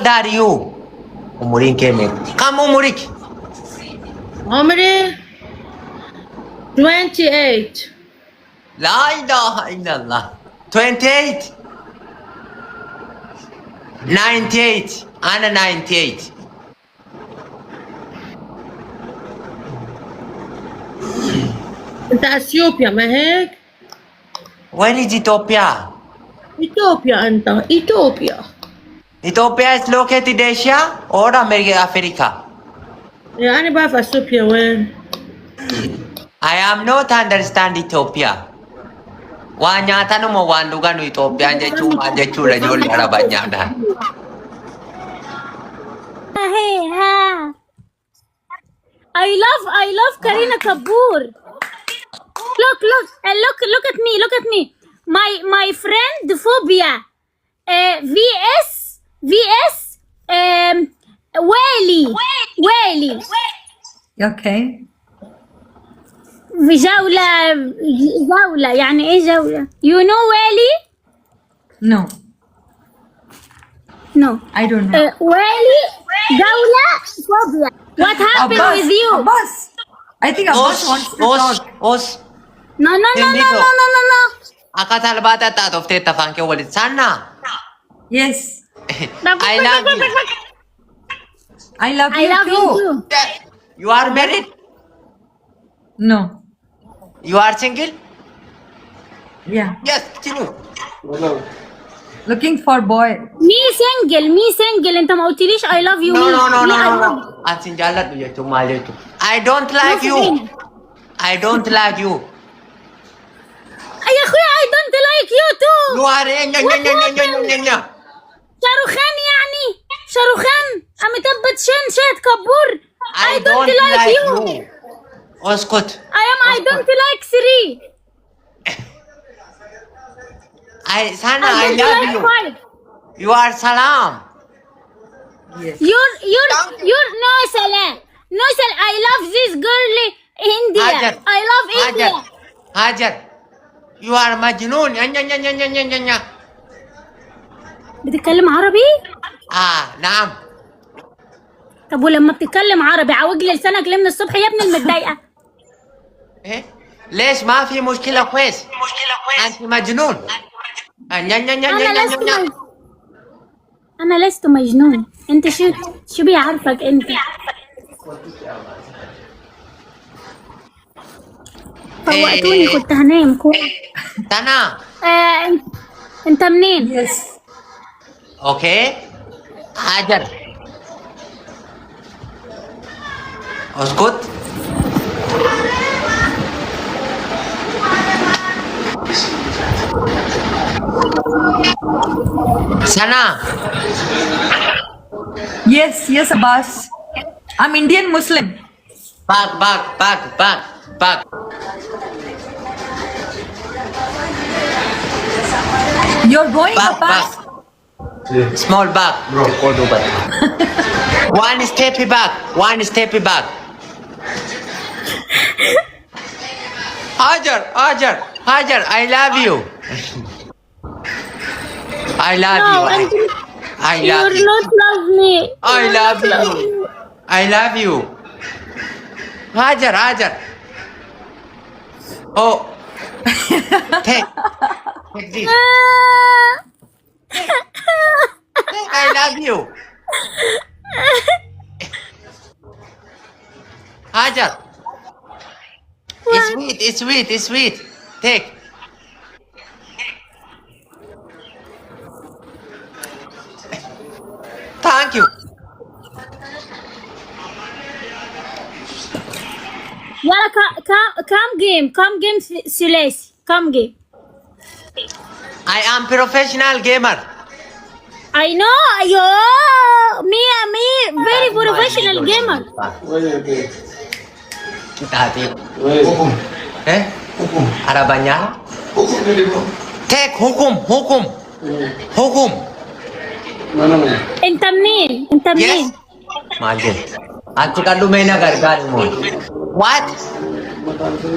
old are you? Umurin ke meeqa? Kam umurik? عمري 28. La ilaha illallah. 28. 98. Ana 98. انت اثيوبيا ما هيك؟ Where is Ethiopia? اثيوبيا انت اثيوبيا. Ethiopia is located Asia or America, Africa? يعني بعرف اثيوبيا وين. I am not understand Ethiopia. Waan nyaatan moo waan dhugan Ethiopiaan jechuun maal jechuudha ijoollee Arabaa nyaatan. Hey, ha. I love Karina Kapoor. Look at me. My friend Phobia. VS Whaley. Okay. في جولة يعني ايه جولة؟ You know Whaley? No, No. I don't know. Whaley جولة Phobia. What happened Abbas, with you? Abbas. I think Abbas wants to talk. Os. No. Akka talbaata taatoftee tafaan kee walitti saannaa. Yes, I love you. I love I you love too. you too. You are married? No. You are single? Yeah. Yes, true. Looking for boy. Me single. انت ما قلتليش I love you. No, me. no, no, Me, no, I no, love no. Ansin jaalladhu jechuun maal jechuudha? I don't like No, you. Sabine. I don't like you. يا اخوي I don't like you too. You are nya. شاروخان يعني شاروخان أمتبت شات كبور. I don't like you. اسكت. I don't like Siri. Sana, I don't love like you. five. You are salam. Yes. You're no salam. No salam. I love this girl India. Hajar. I love India. Hajar. You are majnoon. Nya. بتتكلم عربي؟ نعم. طب ولما بتتكلم عربي عوج لي لسانك ليه من الصبح يا ابن المتضايقة؟ إيه؟ ليش ما في مشكلة كويس؟ أنت مجنون. أنا لست مجنون. أنت شو بيعرفك أنت؟ فوقتوني كنت هنام تنا. أنت منين؟ Yes. أوكي. هاجر. اسكت. سنا. Yes, Abbas. I'm Indian Muslim. Back. You're going, Back. Abbas? Small back. Bro, hold over. One step back. Hajar, I love you. I love No, you. I love you're you. not love me. I love you. I love you. Hajar. Oh. Take this. I love you. Hajar. It's sweet. Take. Thank you. يلا come game ثلاثي come game. I am professional gamer. I know yo me very professional gamer. Kita hati. Arabanya? Take hukum. انت منين؟ Yes. Majid. Aku kan lumena gargar mo. What?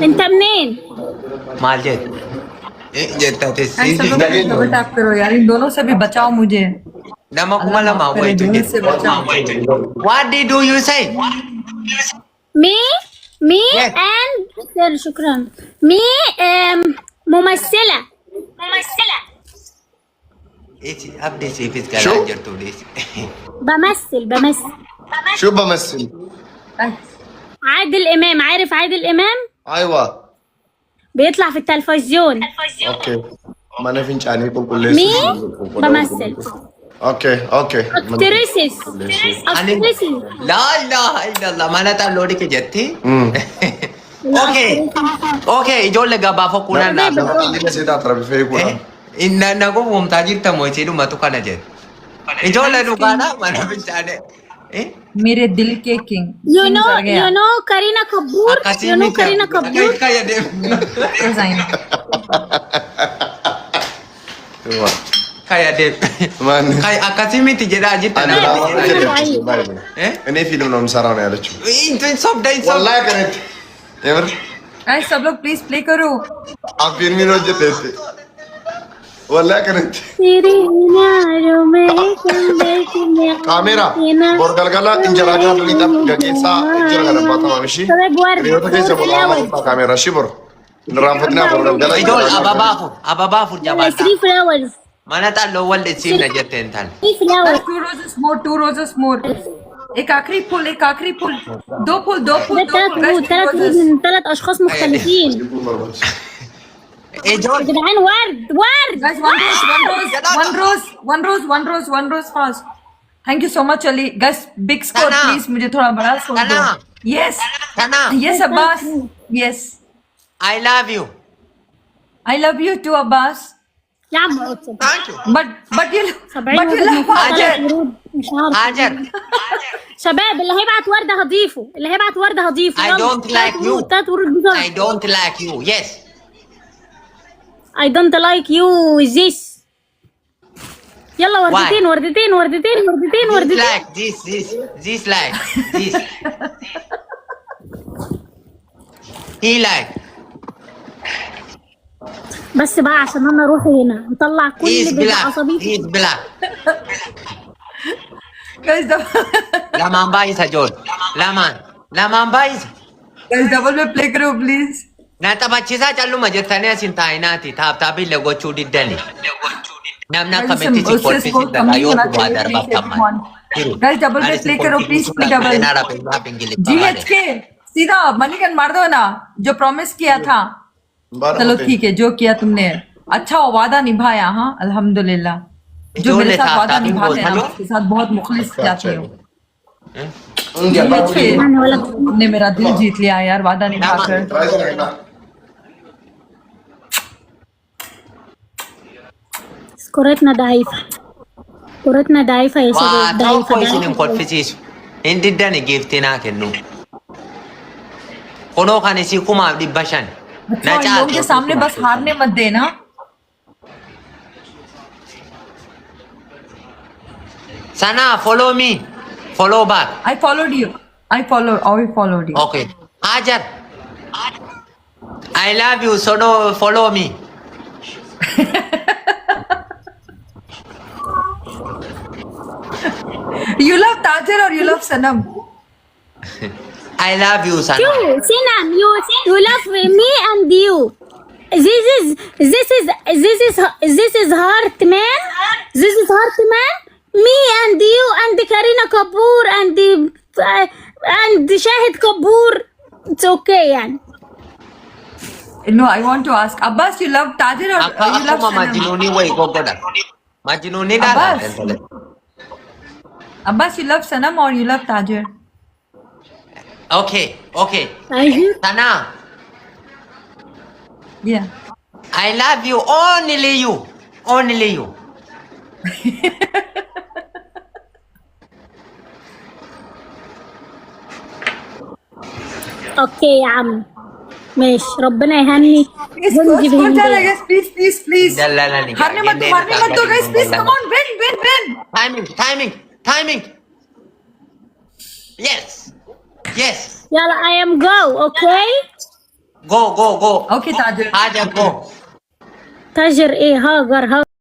انت منين؟ Majid. ये जता थे ऐसा तो मत tap करो यार, इन दोनों से भी बचाओ मुझे. Nama kuma lama wait to get. What did you say? Me Yes. and شكرا. Me ممثلة. It's up this if it's Sure. gonna to this. بمثل. شو بمثل؟ عادل إمام، عارف عادل إمام؟ ايوه بيطلع في التلفزيون. اوكي ما انا فينش عني كل مي بمثل. اوكي اكتريسيس. La ilaha illallah. Mana ta lodi ke jetti? Okay. Ijoollee gabaafoo kunaan dhaabna. خلينا سيدا ترى في كورا Inna nago mumtaa jirta moo ishee dhumatu kana jedhe. Ijoollee dhugaadha mana bishaane. मेरे दिल के king You know Kareena Kapoor. You know Kareena Kapoor. Kaya dem. Kaya dem. مان Kaya akkasii miti jedhaa jirta. انا فيلم نوم سرانا يا لچو Intu sobda intu. والله كانت يمر guys सब लोग please play करो आप film में जते थे والله كانت तेरे नारों में कमबैठी में كاميرا بورغلغلا انجرا كان لي تاب جيسا انجرا كان باتا ماشي ريوتا كيسا بولا كاميرا شبر نرافدنا بورغلغلا Ijoollee ababaafur jabaadha. 3 flowers. Mana ta lowal de simna jetteen tan. 3 flowers. Two roses more एक आखिरी पुल दो पुल ده ثلاث اشخاص مختلفين. يا Ijoollee. جدعان ورد. guys one rose fast thank you so much Ali guys big score Tana. please मुझे थोड़ा बड़ा score दो Tana. yes Tana. Abbas yes I love you. I love you too Abbas يا عم اقسم. Thank you. but you 70 love Hajar. مش عارف. Hajar. شباب اللي هيبعت ورده هضيفه. I don't like you. تلات ورود بسرعة. I don't like you. Yes. I don't like you with this. يلا وردتين. This like this like this. He like. بس بقى عشان انا اروح هنا نطلع كل He's اللي black. بعصبي. He's black. guys Lamaan baay'isa Jool. Lamaan baay'isa. double में play करो please Na taphachiisaa calluma jettanii asin taa'inaati. Taaptaabillee gochuu diddani. Namni akkamitti si kolfisi dagaa yoo duwwaa darbaataman. guys double में play करो please double GHK सीधा मणिकन मार दो ना जो promise किया था चलो ठीक है जो किया तुमने अच्छा वो वादा निभाया हाँ अल्हम्दुलिल्लाह जो मेरे साथ वादा निभाते हैं ना उसके साथ बहुत मुखलिस जाते हो तुमने मेरा दिल जीत लिया यार वादा निभाकर كورتنا ضعيفة يا Waa شباب. tokko isin hin ضعيفة. kolfisiisu. Hin diddani giiftii naa kennu. Kunoo kan isii 5,500. अच्छा इन लोगों के सामने बस हारने मत देना Sana follow me. Follow back. I followed you Okay. Hajar. I love you. So no follow me. you love Tajir or you love Sanam I love you, Sana. You, Sinam, you love me and you. This is heart man. Me and you and Kareena Kapoor and Shahid Kapoor. It's okay يعني. no I want to ask Abbas you love Tajir or you love Akkuma Sanam majnuunii wayii goggodha. Majnuunii Abbas. dhaala. Abbas you love Sanam or you love Tajir Okay. Sana. yeah I love you. Only you. اوكي يا عم ماشي ربنا يهني Please, ونجيب score هندية. जाना guys please Dallalani. हारने मत दो guys please come on win Timing. Yes. يلا I am go okay. Go. okay Tajir Hajar go. تاجر ايه هاجر